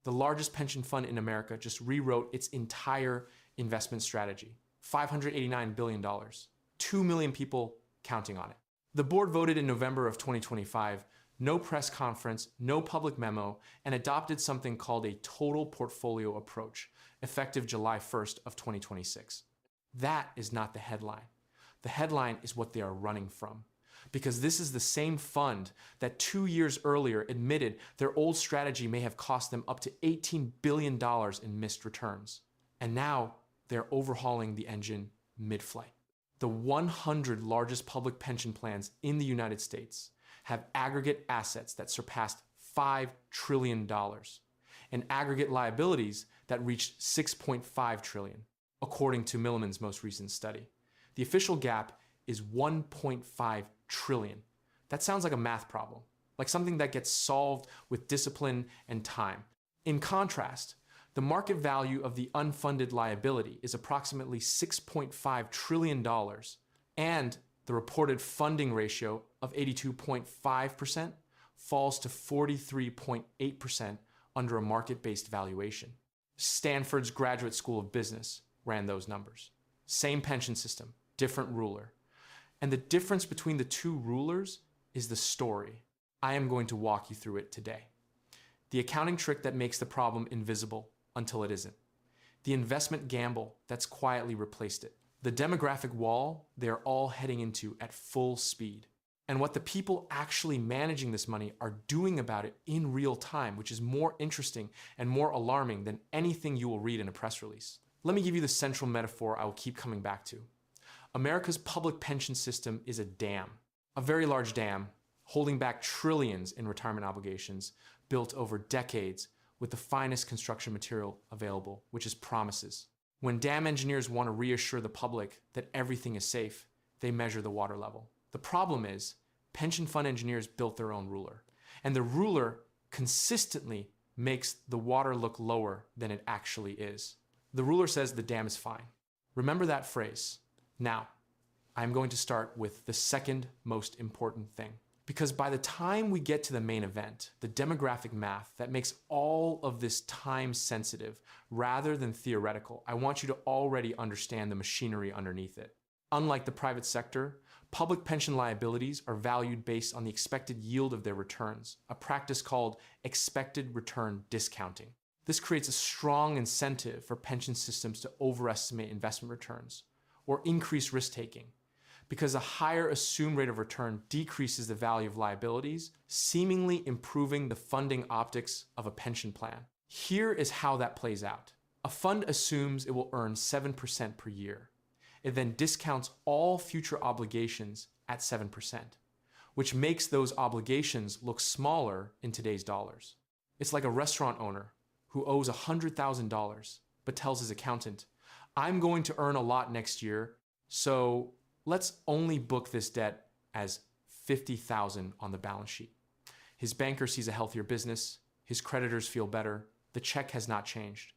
The largest pension fund in America just rewrote its entire investment strategy. $589 billion. 2 million people counting on it. The board voted in November of 2025, no press conference, no public memo, and adopted something called a total portfolio approach, effective July 1st of 2026. That is not the headline. The headline is what they are running from. Because this is the same fund that 2 years earlier admitted their old strategy may have cost them up to $18 billion in missed returns. And now they're overhauling the engine mid-flight. The 100 largest public pension plans in the United States have aggregate assets that surpassed $5 trillion and aggregate liabilities that reached $6.5 trillion, according to Milliman's most recent study. The official gap is $1.5 trillion. That sounds like a math problem, like something that gets solved with discipline and time. In contrast, the market value of the unfunded liability is approximately $6.5 trillion, and the reported funding ratio of 82.5% falls to 43.8% under a market-based valuation. Stanford's Graduate School of Business ran those numbers. Same pension system, different ruler. And the difference between the two rulers is the story. I am going to walk you through it today. The accounting trick that makes the problem invisible until it isn't. The investment gamble that's quietly replaced it. The demographic wall they're all heading into at full speed. And what the people actually managing this money are doing about it in real time, which is more interesting and more alarming than anything you will read in a press release. Let me give you the central metaphor I will keep coming back to. America's public pension system is a dam, a very large dam holding back trillions in retirement obligations built over decades with the finest construction material available, which is promises. When dam engineers want to reassure the public that everything is safe, they measure the water level. The problem is, pension fund engineers built their own ruler, and the ruler consistently makes the water look lower than it actually is. The ruler says the dam is fine. Remember that phrase. Now, I'm going to start with the second most important thing. Because by the time we get to the main event, the demographic math that makes all of this time sensitive rather than theoretical, I want you to already understand the machinery underneath it. Unlike the private sector, public pension liabilities are valued based on the expected yield of their returns, a practice called expected return discounting. This creates a strong incentive for pension systems to overestimate investment returns or increase risk-taking, because a higher assumed rate of return decreases the value of liabilities, seemingly improving the funding optics of a pension plan. Here is how that plays out. A fund assumes it will earn 7% per year. It then discounts all future obligations at 7%, which makes those obligations look smaller in today's dollars. It's like a restaurant owner who owes $100,000 but tells his accountant, "I'm going to earn a lot next year, so let's only book this debt as $50,000 on the balance sheet." His banker sees a healthier business, his creditors feel better, the check has not changed.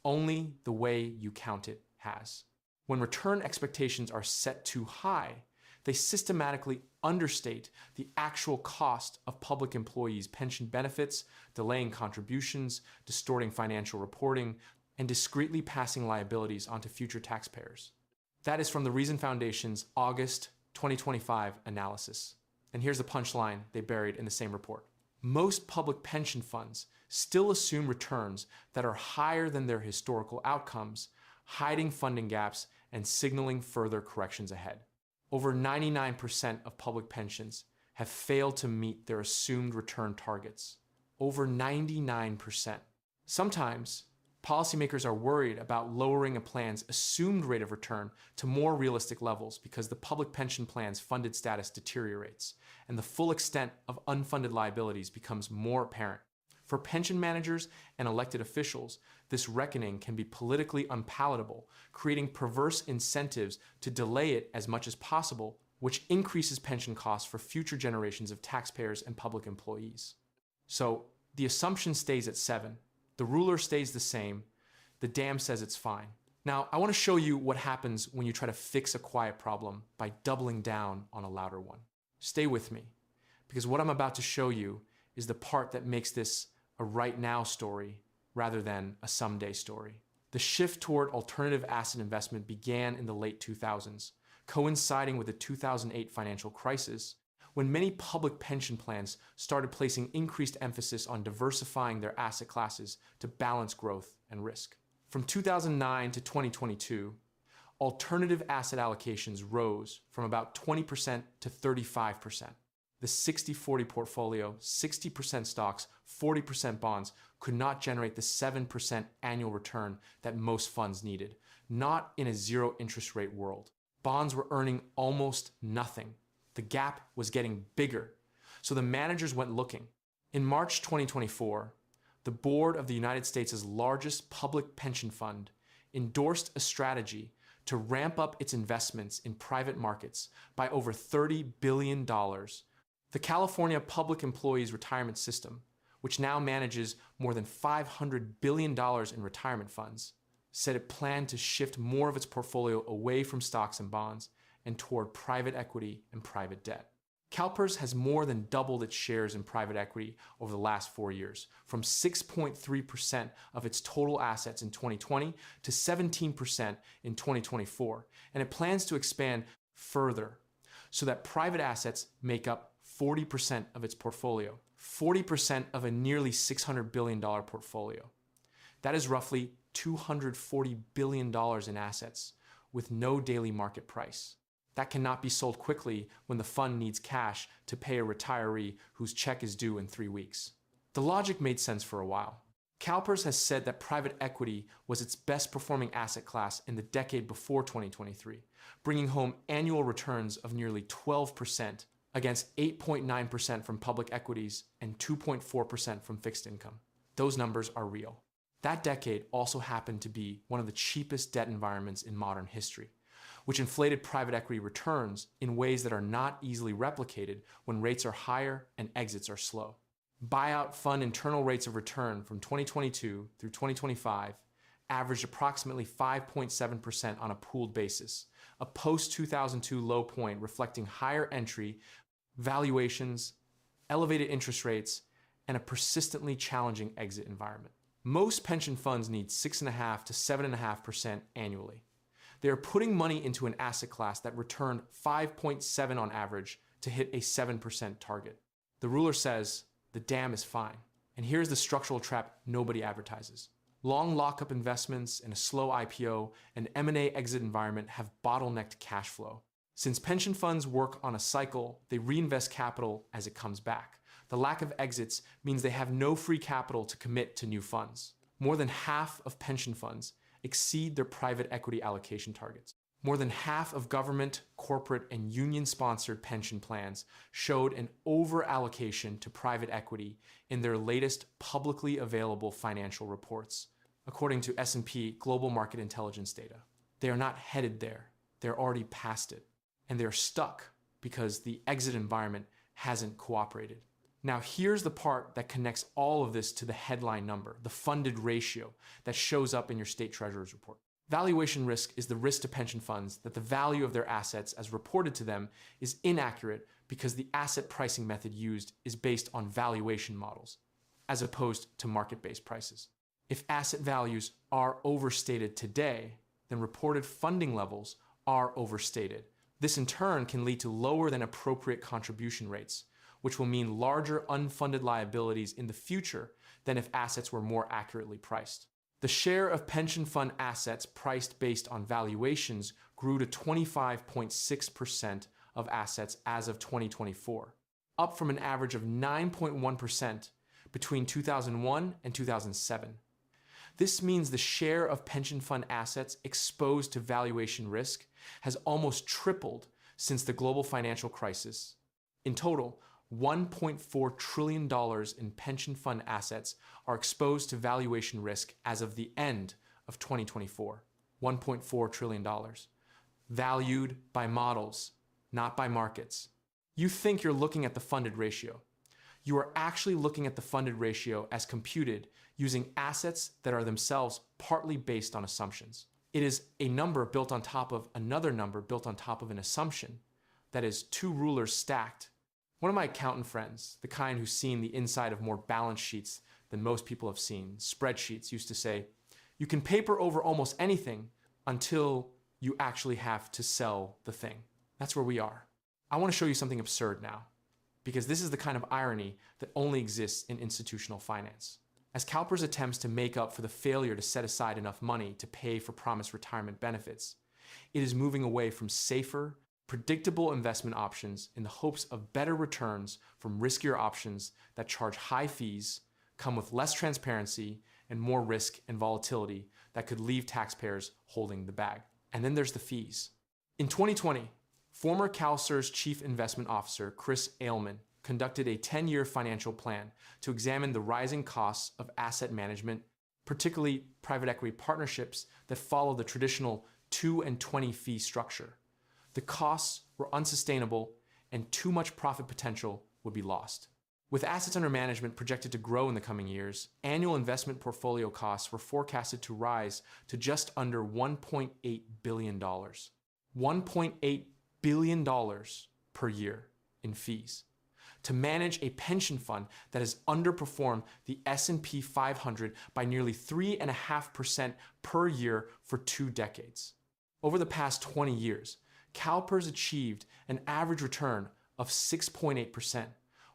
Only the way you count it has. When return expectations are set too high, they systematically understate the actual cost of public employees' pension benefits, delaying contributions, distorting financial reporting, and discreetly passing liabilities onto future taxpayers. That is from the Reason Foundation's August 2025 analysis. And here's the punchline they buried in the same report. Most public pension funds still assume returns that are higher than their historical outcomes, hiding funding gaps and signaling further corrections ahead. Over 99% of public pensions have failed to meet their assumed return targets. Over 99%. Sometimes, policymakers are worried about lowering a plan's assumed rate of return to more realistic levels because the public pension plan's funded status deteriorates and the full extent of unfunded liabilities becomes more apparent. For pension managers and elected officials, this reckoning can be politically unpalatable, creating perverse incentives to delay it as much as possible, which increases pension costs for future generations of taxpayers and public employees. So the assumption stays at 7. The ruler stays the same. The dam says it's fine. Now, I want to show you what happens when you try to fix a quiet problem by doubling down on a louder one. Stay with me, because what I'm about to show you is the part that makes this a right now story rather than a someday story. The shift toward alternative asset investment began in the late 2000s, coinciding with the 2008 financial crisis, when many public pension plans started placing increased emphasis on diversifying their asset classes to balance growth and risk. From 2009 to 2022, alternative asset allocations rose from about 20% to 35%. The 60-40 portfolio, 60% stocks, 40% bonds, could not generate the 7% annual return that most funds needed, not in a zero interest rate world. Bonds were earning almost nothing. The gap was getting bigger, so the managers went looking. In March 2024, the board of the United States' largest public pension fund endorsed a strategy to ramp up its investments in private markets by over $30 billion. The California Public Employees Retirement System, which now manages more than $500 billion in retirement funds, said it planned to shift more of its portfolio away from stocks and bonds and toward private equity and private debt. CalPERS has more than doubled its shares in private equity over the last 4 years, from 6.3% of its total assets in 2020 to 17% in 2024, and it plans to expand further so that private assets make up 40% of its portfolio, 40% of a nearly $600 billion portfolio. That is roughly $240 billion in assets with no daily market price. That cannot be sold quickly when the fund needs cash to pay a retiree whose check is due in 3 weeks. The logic made sense for a while. CalPERS has said that private equity was its best performing asset class in the decade before 2023, bringing home annual returns of nearly 12% against 8.9% from public equities and 2.4% from fixed income. Those numbers are real. That decade also happened to be one of the cheapest debt environments in modern history, which inflated private equity returns in ways that are not easily replicated when rates are higher and exits are slow. Buyout fund internal rates of return from 2022 through 2025 averaged approximately 5.7% on a pooled basis, a post-2002 low point reflecting higher entry, valuations, elevated interest rates, and a persistently challenging exit environment. Most pension funds need 6.5% to 7.5% annually. They are putting money into an asset class that returned 5.7 on average to hit a 7% target. The ruler says the dam is fine. And here's the structural trap nobody advertises. Long lockup investments and a slow IPO and M&A exit environment have bottlenecked cash flow. Since pension funds work on a cycle, they reinvest capital as it comes back. The lack of exits means they have no free capital to commit to new funds. More than half of pension funds exceed their private equity allocation targets. More than half of government, corporate, and union-sponsored pension plans showed an over-allocation to private equity in their latest publicly available financial reports, according to S&P Global Market Intelligence data. They are not headed there. They're already past it. And they're stuck because the exit environment hasn't cooperated. Now, here's the part that connects all of this to the headline number, the funded ratio that shows up in your state treasurer's report. Valuation risk is the risk to pension funds that the value of their assets as reported to them is inaccurate because the asset pricing method used is based on valuation models, as opposed to market-based prices. If asset values are overstated today, then reported funding levels are overstated. This in turn can lead to lower than appropriate contribution rates, which will mean larger unfunded liabilities in the future than if assets were more accurately priced. The share of pension fund assets priced based on valuations grew to 25.6% of assets as of 2024, up from an average of 9.1% between 2001 and 2007. This means the share of pension fund assets exposed to valuation risk has almost tripled since the global financial crisis. In total, $1.4 trillion in pension fund assets are exposed to valuation risk as of the end of 2024. $1.4 trillion. Valued by models, not by markets. You think you're looking at the funded ratio. You are actually looking at the funded ratio as computed using assets that are themselves partly based on assumptions. It is a number built on top of another number built on top of an assumption. That is, two rulers stacked. One of my accountant friends, the kind who's seen the inside of more balance sheets than most people have seen. Spreadsheets used to say, you can paper over almost anything until you actually have to sell the thing. That's where we are. I want to show you something absurd now, because this is the kind of irony that only exists in institutional finance. As CalPERS attempts to make up for the failure to set aside enough money to pay for promised retirement benefits, it is moving away from safer, predictable investment options in the hopes of better returns from riskier options that charge high fees, come with less transparency, and more risk and volatility that could leave taxpayers holding the bag. And then there's the fees. In 2020, former CalSTRS Chief Investment Officer Chris Ailman conducted a 10-year financial plan to examine the rising costs of asset management, particularly private equity partnerships that follow the traditional 2 and 20 fee structure. The costs were unsustainable and too much profit potential would be lost. With assets under management projected to grow in the coming years, annual investment portfolio costs were forecasted to rise to just under $1.8 billion. $1.8 billion per year in fees to manage a pension fund that has underperformed the S&P 500 by nearly 3.5% per year for 2 decades. Over the past 20 years, CalPERS achieved an average return of 6.8%,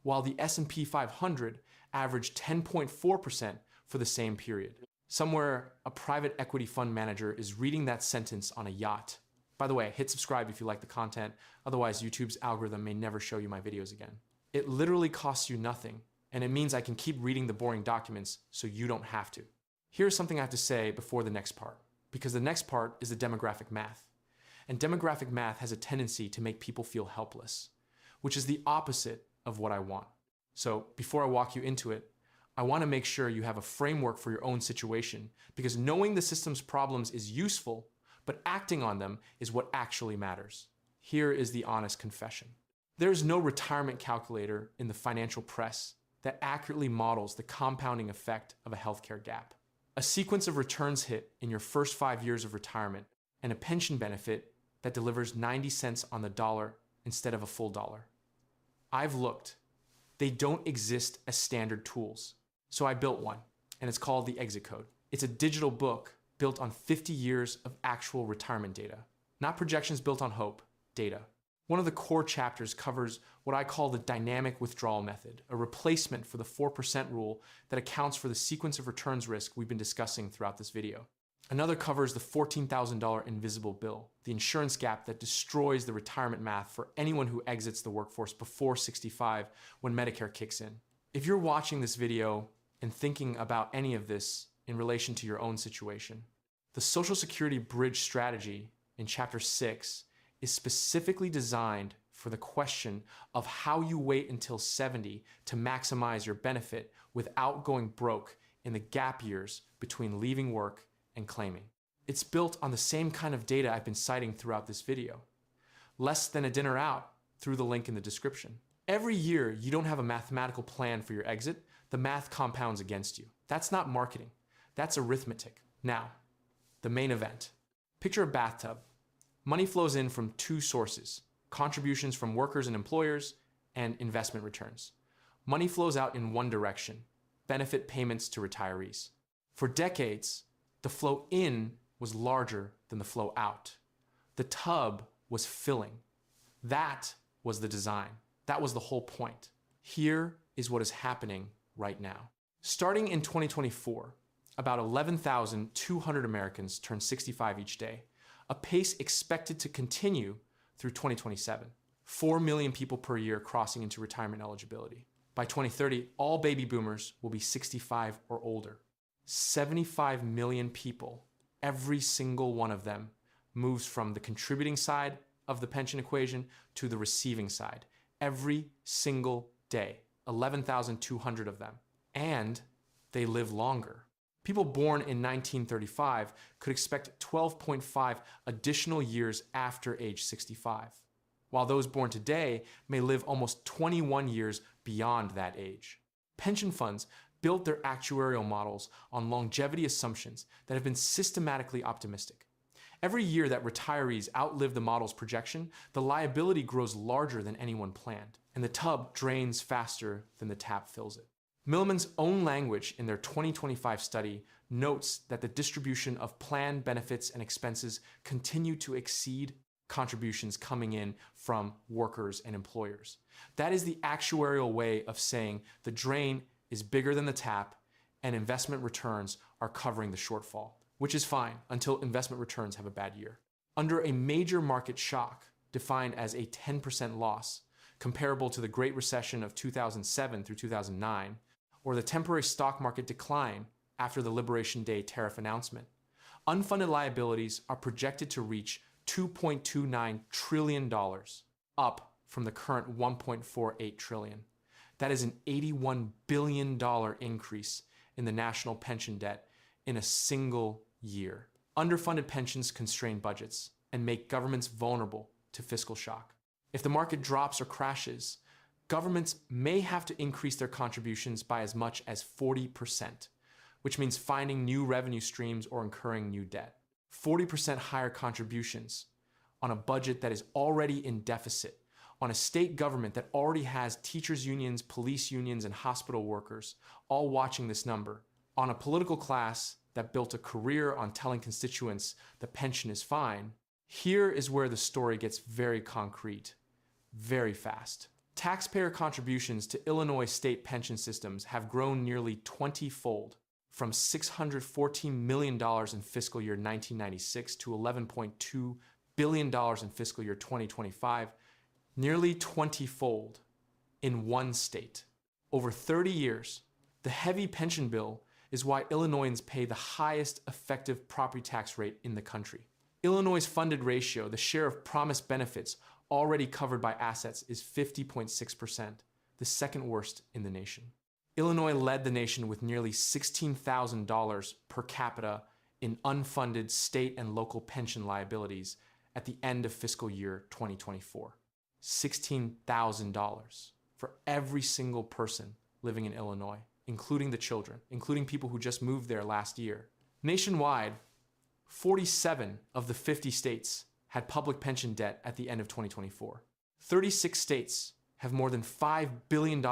while the S&P 500 averaged 10.4% for the same period. Somewhere, a private equity fund manager is reading that sentence on a yacht. By the way, hit subscribe if you like the content, otherwise YouTube's algorithm may never show you my videos again. It literally costs you nothing, and it means I can keep reading the boring documents so you don't have to. Here's something I have to say before the next part, because the next part is the demographic math. And demographic math has a tendency to make people feel helpless, which is the opposite of what I want. So before I walk you into it, I want to make sure you have a framework for your own situation, because knowing the system's problems is useful, but acting on them is what actually matters. Here is the honest confession. There is no retirement calculator in the financial press that accurately models the compounding effect of a healthcare gap. A sequence of returns hit in your first 5 years of retirement and a pension benefit that delivers 90 cents on the dollar instead of a full dollar. I've looked. They don't exist as standard tools. So I built one, and it's called the Exit Code. It's a digital book built on 50 years of actual retirement data, not projections built on hope, data. One of the core chapters covers what I call the dynamic withdrawal method, a replacement for the 4% rule that accounts for the sequence of returns risk we've been discussing throughout this video. Another covers the $14,000 invisible bill, the insurance gap that destroys the retirement math for anyone who exits the workforce before 65 when Medicare kicks in. If you're watching this video and thinking about any of this in relation to your own situation, the Social Security Bridge strategy in Chapter 6 is specifically designed for the question of how you wait until 70 to maximize your benefit without going broke in the gap years between leaving work and claiming. It's built on the same kind of data I've been citing throughout this video. Less than a dinner out through the link in the description. Every year you don't have a mathematical plan for your exit, the math compounds against you. That's not marketing. That's arithmetic. Now, the main event. Picture a bathtub. Money flows in from 2 sources, contributions from workers and employers, and investment returns. Money flows out in one direction, benefit payments to retirees. For decades, the flow in was larger than the flow out. The tub was filling. That was the design. That was the whole point. Here is what is happening right now. Starting in 2024, about 11,200 Americans turn 65 each day, a pace expected to continue through 2027. 4 million people per year crossing into retirement eligibility. By 2030, all baby boomers will be 65 or older. 75 million people, every single one of them, moves from the contributing side of the pension equation to the receiving side. Every single day, 11,200 of them. And they live longer. People born in 1935 could expect 12.5 additional years after age 65, while those born today may live almost 21 years beyond that age. Pension funds built their actuarial models on longevity assumptions that have been systematically optimistic. Every year that retirees outlive the model's projection, the liability grows larger than anyone planned, and the tub drains faster than the tap fills it. Milliman's own language in their 2025 study notes that the distribution of plan benefits and expenses continue to exceed contributions coming in from workers and employers. That is the actuarial way of saying the drain is bigger than the tap and investment returns are covering the shortfall, which is fine until investment returns have a bad year. Under a major market shock, defined as a 10% loss, comparable to the Great Recession of 2007 through 2009, or the temporary stock market decline after the Liberation Day tariff announcement, unfunded liabilities are projected to reach $2.29 trillion, up from the current $1.48 trillion. That is an $81 billion increase in the national pension debt in a single year. Underfunded pensions constrain budgets and make governments vulnerable to fiscal shock. If the market drops or crashes, governments may have to increase their contributions by as much as 40%, which means finding new revenue streams or incurring new debt. 40% higher contributions on a budget that is already in deficit, on a state government that already has teachers' unions, police unions, and hospital workers all watching this number, on a political class that built a career on telling constituents the pension is fine. Here is where the story gets very concrete, very fast. Taxpayer contributions to Illinois state pension systems have grown nearly 20-fold, from $614 million in fiscal year 1996 to $11.2 billion in fiscal year 2025, nearly 20-fold in one state. Over 30 years, the heavy pension bill is why Illinoisans pay the highest effective property tax rate in the country. Illinois' funded ratio, the share of promised benefits already covered by assets, is 50.6%, the second worst in the nation. Illinois led the nation with nearly $16,000 per capita in unfunded state and local pension liabilities at the end of fiscal year 2024. $16,000 for every single person living in Illinois, including the children, including people who just moved there last year. Nationwide, 47 of the 50 states had public pension debt at the end of 2024. 36 states have more than $5 billion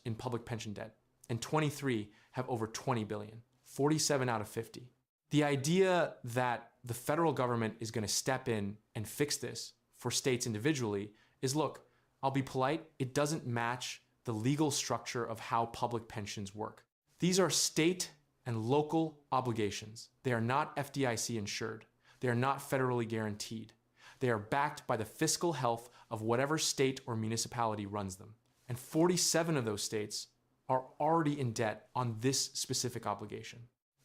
in public pension debt, and 23 have over $20 billion, 47 out of 50. The idea that the federal government is going to step in and fix this for states individually is, look, I'll be polite, it doesn't match the legal structure of how public pensions work. These are state and local obligations. They are not FDIC insured. They are not federally guaranteed. They are backed by the fiscal health of whatever state or municipality runs them. And 47 of those states are already in debt on this specific obligation.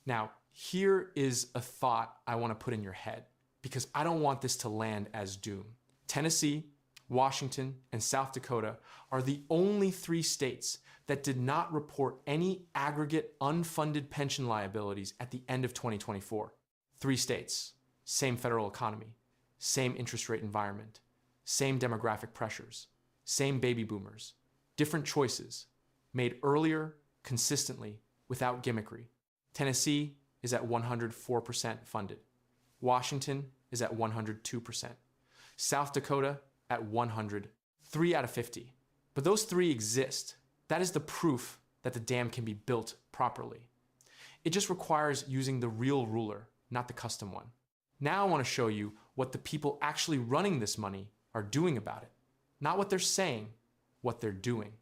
Now, here is a thought I want to put in your head, because I don't want this to land as doom. Tennessee, Washington, and South Dakota are the only 3 states that did not report any aggregate unfunded pension liabilities at the end of 2024. 3 states, same federal economy, same interest rate environment, same demographic pressures, same baby boomers, different choices, made earlier, consistently, without gimmickry. Tennessee is at 104% funded. Washington is at 102%. South Dakota at 100, 3 out of 50. But those 3 exist. That is the proof that the dam can be built properly. It just requires using the real ruler, not the custom one. Now I want to show you what the people actually running this money are doing about it. Not what they're saying, what they're doing.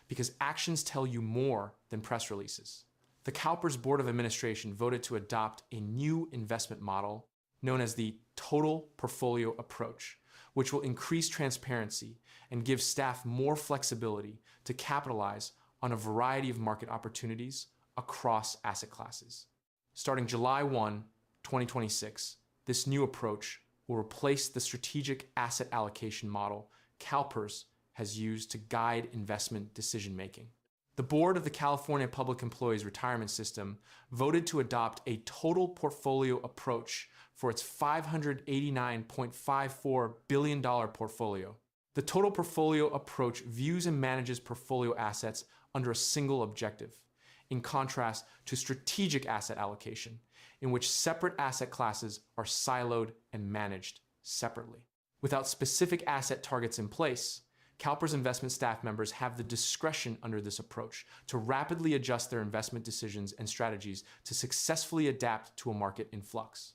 Because actions tell you more than press releases. The CalPERS Board of Administration voted to adopt a new investment model known as the Total Portfolio Approach, which will increase transparency and give staff more flexibility to capitalize on a variety of market opportunities across asset classes. Starting July 1, 2026, this new approach will replace the strategic asset allocation model CalPERS has used to guide investment decision-making. The board of the California Public Employees Retirement System voted to adopt a total portfolio approach for its $589.54 billion portfolio. The total portfolio approach views and manages portfolio assets under a single objective, in contrast to strategic asset allocation, in which separate asset classes are siloed and managed separately. Without specific asset targets in place, CalPERS investment staff members have the discretion under this approach to rapidly adjust their investment decisions and strategies to successfully adapt to a market in flux.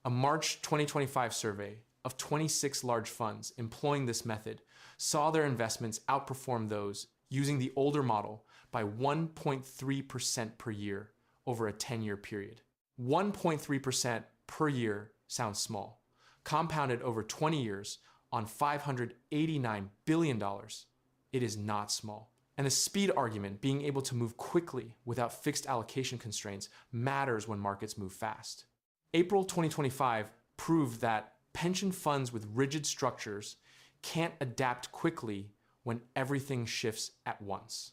A March 2025 survey of 26 large funds employing this method saw their investments outperform those using the older model by 1.3% per year over a 10-year period. 1.3% per year sounds small. Compounded over 20 years on $589 billion, it is not small. And the speed argument, being able to move quickly without fixed allocation constraints, matters when markets move fast. April 2025 proved that pension funds with rigid structures can't adapt quickly when everything shifts at once.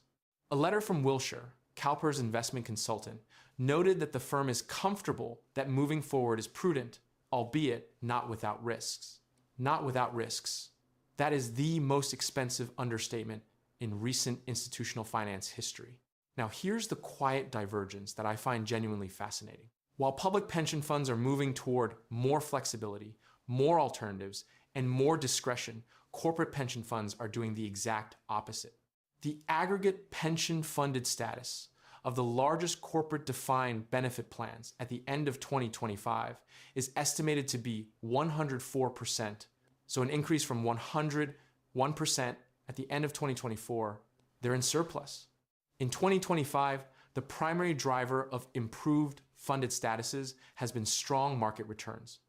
A letter from Wilshire, CalPERS investment consultant, noted that the firm is comfortable that moving forward is prudent, albeit not without risks. Not without risks. That is the most expensive understatement in recent institutional finance history. Now, here's the quiet divergence that I find genuinely fascinating. While public pension funds are moving toward more flexibility, more alternatives, and more discretion, corporate pension funds are doing the exact opposite. The aggregate pension funded status of the largest corporate defined benefit plans at the end of 2025 is estimated to be 104%, so an increase from 101% at the end of 2024. They're in surplus. In 2025, the primary driver of improved funded statuses has been strong market returns.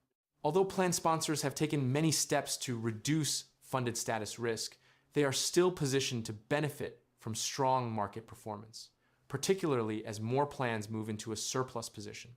Although plan sponsors have taken many steps to reduce funded status risk, they are still positioned to benefit from strong market performance, particularly as more plans move into a surplus position.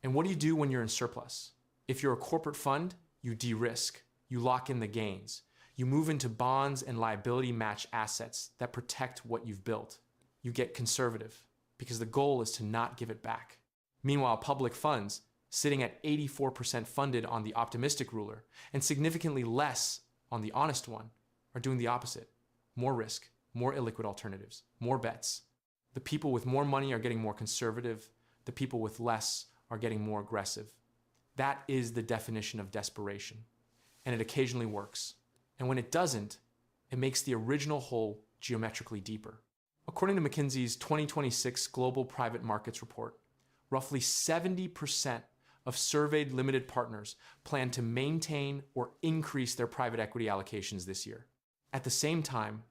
And what do you do when you're in surplus? If you're a corporate fund, you de-risk, you lock in the gains, you move into bonds and liability match assets that protect what you've built. You get conservative because the goal is to not give it back. Meanwhile, public funds, sitting at 84% funded on the optimistic ruler and significantly less on the honest one, are doing the opposite. More risk, more illiquid alternatives, more bets. The people with more money are getting more conservative. The people with less are getting more aggressive. That is the definition of desperation. And it occasionally works. And when it doesn't, it makes the original hole geometrically deeper. According to McKinsey's 2026 Global Private Markets Report, roughly 70% of surveyed limited partners plan to maintain or increase their private equity allocations this year. At the same time,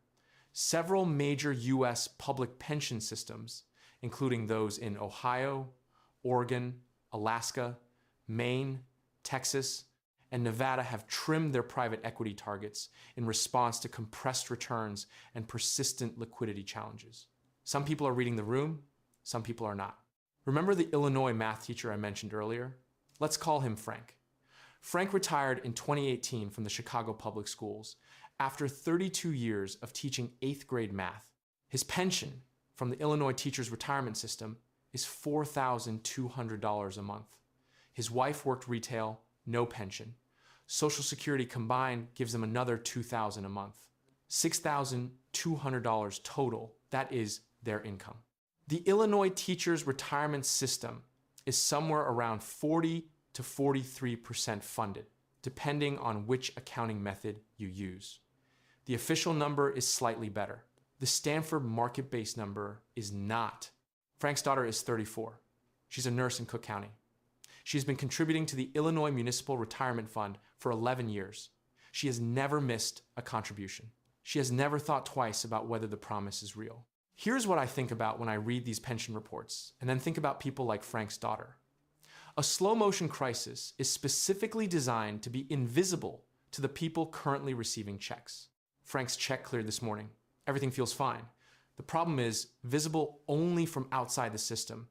several major U.S. public pension systems, including those in Ohio, Oregon, Alaska, Maine, Texas, and Nevada, have trimmed their private equity targets in response to compressed returns and persistent liquidity challenges. Some people are reading the room, some people are not. Remember the Illinois math teacher I mentioned earlier? Let's call him Frank. Frank retired in 2018 from the Chicago Public Schools after 32 years of teaching 8th grade math. His pension from the Illinois Teachers Retirement System is $4,200 a month. His wife worked retail, no pension. Social Security combined gives him another $2,000 a month. $6,200 total, that is their income. The Illinois Teachers Retirement System is somewhere around 40 to 43% funded, depending on which accounting method you use. The official number is slightly better. The Stanford market-based number is not. Frank's daughter is 34. She's a nurse in Cook County. She's been contributing to the Illinois Municipal Retirement Fund for 11 years. She has never missed a contribution. She has never thought twice about whether the promise is real. Here's what I think about when I read these pension reports, and then think about people like Frank's daughter. A slow motion crisis is specifically designed to be invisible to the people currently receiving checks. Frank's check cleared this morning. Everything feels fine. The problem is visible only from outside the system.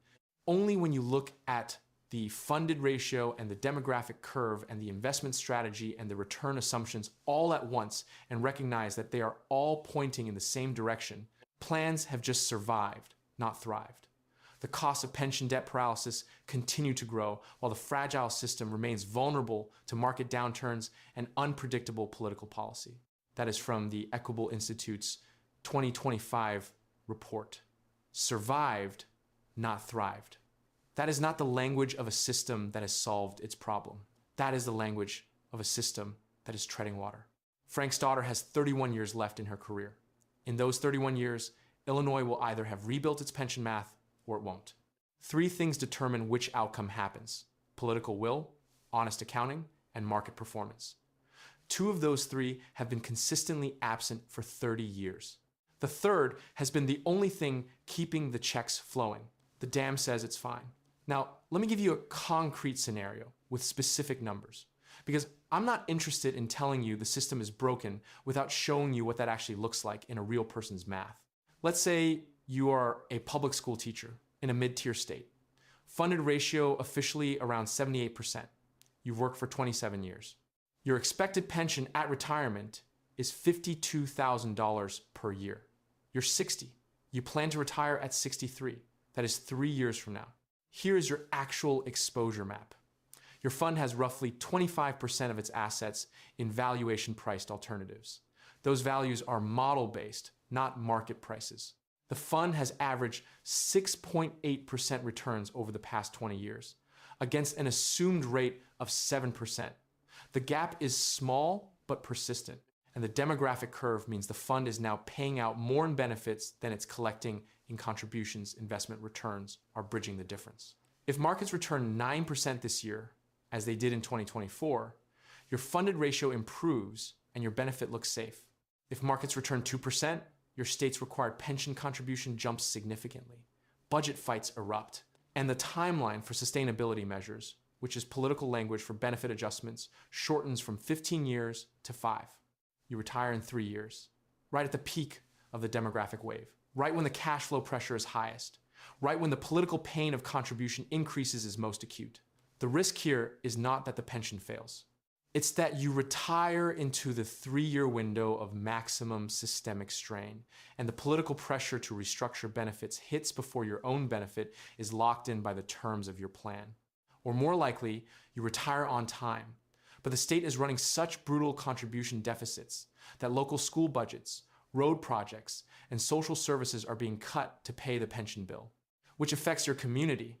Only when you look at the funded ratio and the demographic curve and the investment strategy and the return assumptions all at once and recognize that they are all pointing in the same direction, plans have just survived, not thrived. The costs of pension debt paralysis continue to grow while the fragile system remains vulnerable to market downturns and unpredictable political policy. That is from the Equitable Institute's 2025 report. Survived, not thrived. That is not the language of a system that has solved its problem. That is the language of a system that is treading water. Frank's daughter has 31 years left in her career. In those 31 years, Illinois will either have rebuilt its pension math or it won't. 3 things determine which outcome happens: political will, honest accounting, and market performance. 2 of those 3 have been consistently absent for 30 years. The third has been the only thing keeping the checks flowing. The dam says it's fine. Now, let me give you a concrete scenario with specific numbers, because I'm not interested in telling you the system is broken without showing you what that actually looks like in a real person's math. Let's say you are a public school teacher in a mid-tier state. Funded ratio officially around 78%. You've worked for 27 years. Your expected pension at retirement is $52,000 per year. You're 60. You plan to retire at 63. That is 3 years from now. Here is your actual exposure map. Your fund has roughly 25% of its assets in valuation-priced alternatives. Those values are model-based, not market prices. The fund has averaged 6.8% returns over the past 20 years, against an assumed rate of 7%. The gap is small but persistent, and the demographic curve means the fund is now paying out more in benefits than it's collecting in contributions. Investment returns are bridging the difference. If markets return 9% this year, as they did in 2024, your funded ratio improves and your benefit looks safe. If markets return 2%, your state's required pension contribution jumps significantly. Budget fights erupt, and the timeline for sustainability measures, which is political language for benefit adjustments, shortens from 15 years to 5. You retire in 3 years, right at the peak of the demographic wave, right when the cash flow pressure is highest, right when the political pain of contribution increases is most acute. The risk here is not that the pension fails. It's that you retire into the 3-year window of maximum systemic strain, and the political pressure to restructure benefits hits before your own benefit is locked in by the terms of your plan. Or more likely, you retire on time, but the state is running such brutal contribution deficits that local school budgets, road projects, and social services are being cut to pay the pension bill, which affects your community,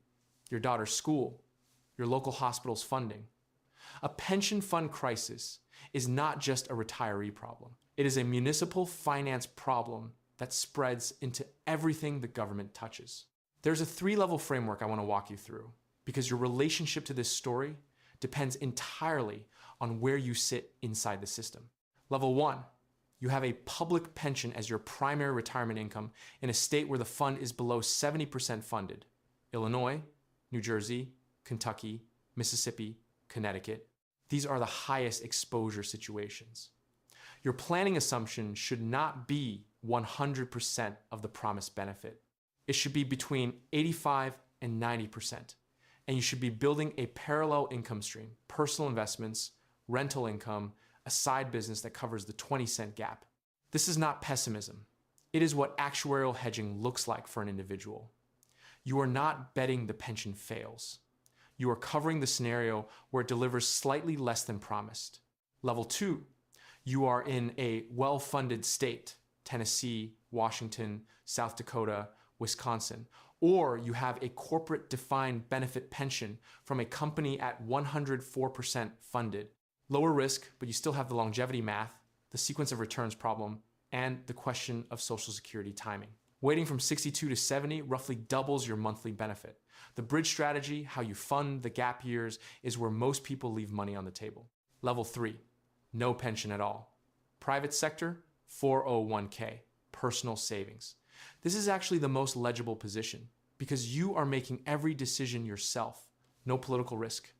your daughter's school, your local hospital's funding. A pension fund crisis is not just a retiree problem. It is a municipal finance problem that spreads into everything the government touches. There's a 3-level framework I want to walk you through, because your relationship to this story depends entirely on where you sit inside the system. Level 1, you have a public pension as your primary retirement income in a state where the fund is below 70% funded. Illinois, New Jersey, Kentucky, Mississippi, Connecticut. These are the highest exposure situations. Your planning assumption should not be 100% of the promised benefit. It should be between 85 and 90%. And you should be building a parallel income stream, personal investments, rental income, a side business that covers the 20-cent gap. This is not pessimism. It is what actuarial hedging looks like for an individual. You are not betting the pension fails. You are covering the scenario where it delivers slightly less than promised. Level 2, you are in a well-funded state, Tennessee, Washington, South Dakota, Wisconsin, or you have a corporate defined benefit pension from a company at 104% funded. Lower risk, but you still have the longevity math, the sequence of returns problem, and the question of Social Security timing. Waiting from 62 to 70 roughly doubles your monthly benefit. The bridge strategy, how you fund the gap years, is where most people leave money on the table. Level 3, no pension at all. Private sector, 401k, personal savings. This is actually the most legible position because you are making every decision yourself. No political risk,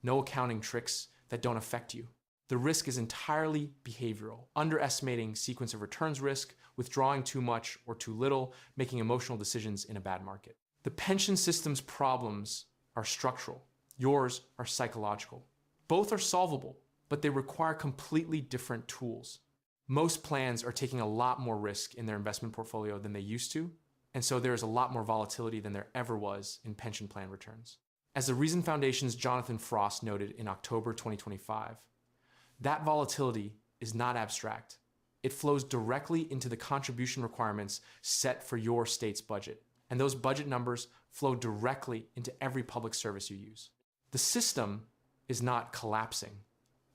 no accounting tricks that don't affect you. The risk is entirely behavioral, underestimating sequence of returns risk, withdrawing too much or too little, making emotional decisions in a bad market. The pension system's problems are structural. Yours are psychological. Both are solvable, but they require completely different tools. Most plans are taking a lot more risk in their investment portfolio than they used to, and so there is a lot more volatility than there ever was in pension plan returns. As the Reason Foundation's Jonathan Frost noted in October 2025, that volatility is not abstract. It flows directly into the contribution requirements set for your state's budget, and those budget numbers flow directly into every public service you use. The system is not collapsing.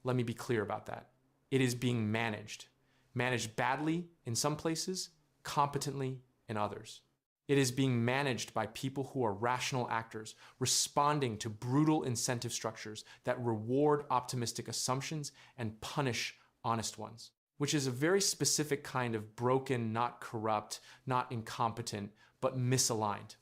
Let me be clear about that. It is being managed. Managed badly in some places, competently in others. It is being managed by people who are rational actors, responding to brutal incentive structures that reward optimistic assumptions and punish honest ones, which is a very specific kind of broken, not corrupt, not incompetent, but misaligned.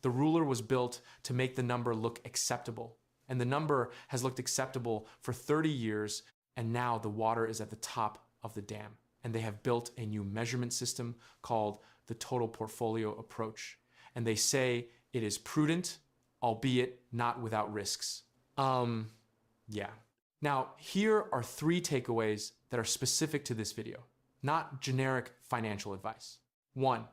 The ruler was built to make the number look acceptable, and the number has looked acceptable for 30 years, and now the water is at the top of the dam. And they have built a new measurement system called the total portfolio approach. And they say it is prudent, albeit not without risks. Yeah. Now, here are 3 takeaways that are specific to this video, not generic financial advice. 1,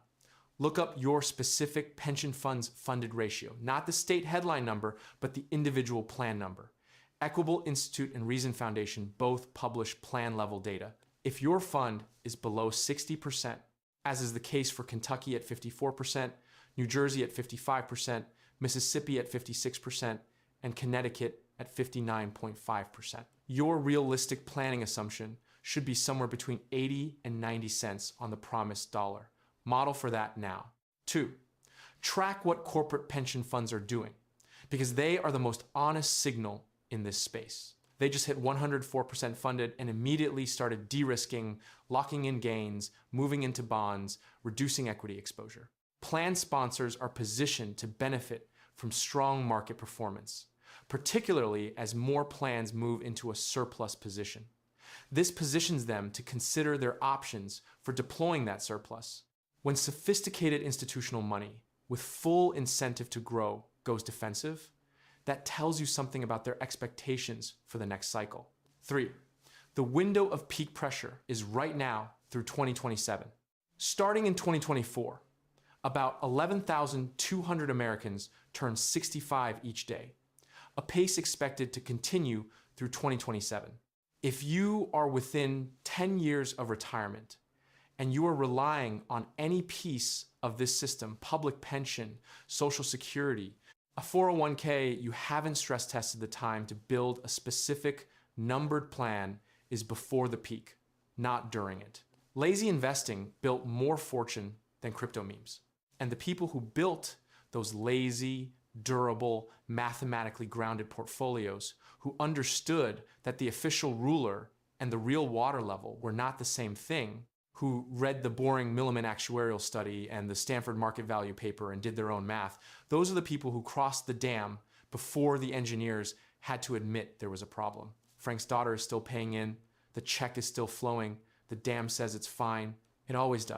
look up your specific pension fund's funded ratio, not the state headline number, but the individual plan number. Equitable Institute and Reason Foundation both publish plan level data. If your fund is below 60%, as is the case for Kentucky at 54%, New Jersey at 55%, Mississippi at 56%, and Connecticut at 59.5%. Your realistic planning assumption should be somewhere between 80 and 90 cents on the promised dollar. Model for that now. 2, track what corporate pension funds are doing, because they are the most honest signal in this space. They just hit 104% funded and immediately started de-risking, locking in gains, moving into bonds, reducing equity exposure. Plan sponsors are positioned to benefit from strong market performance, particularly as more plans move into a surplus position. This positions them to consider their options for deploying that surplus. When sophisticated institutional money with full incentive to grow goes defensive, that tells you something about their expectations for the next cycle. 3, the window of peak pressure is right now through 2027. Starting in 2024, about 11,200 Americans turn 65 each day, a pace expected to continue through 2027. If you are within 10 years of retirement and you are relying on any piece of this system, public pension, Social Security, a 401k you haven't stress tested the time to build a specific numbered plan is before the peak, not during it. Lazy investing built more fortune than crypto memes. And the people who built those lazy, durable, mathematically grounded portfolios, who understood that the official ruler and the real water level were not the same thing, who read the boring Milliman actuarial study and the Stanford market value paper and did their own math, those are the people who crossed the dam before the engineers had to admit there was a problem. Frank's daughter is still paying in, the check is still flowing, the dam says it's fine, it always does.